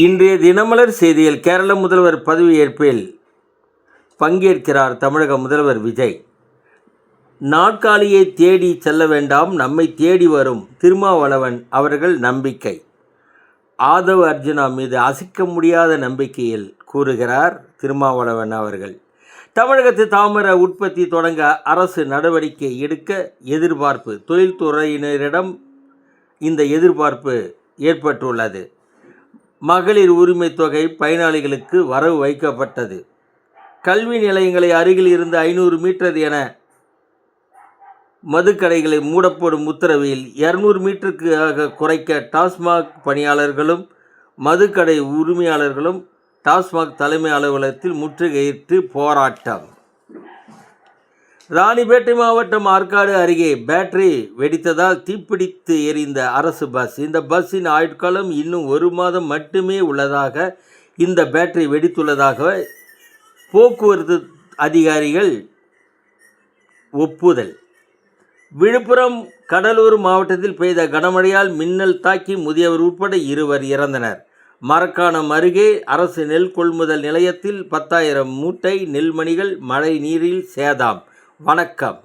இன்றைய தினமலர் செய்தியில் கேரள முதல்வர் பதவியேற்பில் பங்கேற்கிறார் தமிழக முதல்வர் விஜய். நாற்காலியை தேடி செல்ல வேண்டாம், நம்மை தேடி வரும் திருமாவளவன் அவர்கள் நம்பிக்கை. ஆதவ் அர்ஜுனா மீது அசைக்க முடியாத நம்பிக்கையில் கூறுகிறார் திருமாவளவன் அவர்கள். தமிழகத்தில் தாமிர உற்பத்தி தொடங்க அரசு நடவடிக்கை எடுக்க எதிர்பார்ப்பு. தொழில்துறையினரிடம் இந்த எதிர்பார்ப்பு ஏற்பட்டுள்ளது. மகளிர் உரிமை தொகை பயனாளிகளுக்கு வரவு வைக்கப்பட்டது. கல்வி நிலையங்களை அருகில் இருந்து 500 மீட்டர் என மதுக்கடைகளை மூடப்படும் உத்தரவில் 200 மீட்டருக்கு குறைக்க டாஸ்மாக் பணியாளர்களும் மதுக்கடை உரிமையாளர்களும் டாஸ்மாக் தலைமை அலுவலகத்தில் முற்றுகையிட்டு போராட்டம். ராணிப்பேட்டை மாவட்டம் ஆற்காடு அருகே பேட்டரி வெடித்ததால் தீப்பிடித்து எரிந்த அரசு பஸ். இந்த பஸ்ஸின் ஆயுட்காலம் இன்னும் 1 மாதம் மட்டுமே உள்ளதாக, இந்த பேட்டரி வெடித்துள்ளதாக போக்குவரத்து அதிகாரிகள் ஒப்புதல். விழுப்புரம், கடலூர் மாவட்டத்தில் பெய்த கனமழையால் மின்னல் தாக்கி முதியவர் உட்பட 2 இறந்தனர். மரக்காணம் அருகே அரசு நெல் கொள்முதல் நிலையத்தில் 10,000 மூட்டை நெல்மணிகள் மழை நீரில் சேதம். வணக்கம்.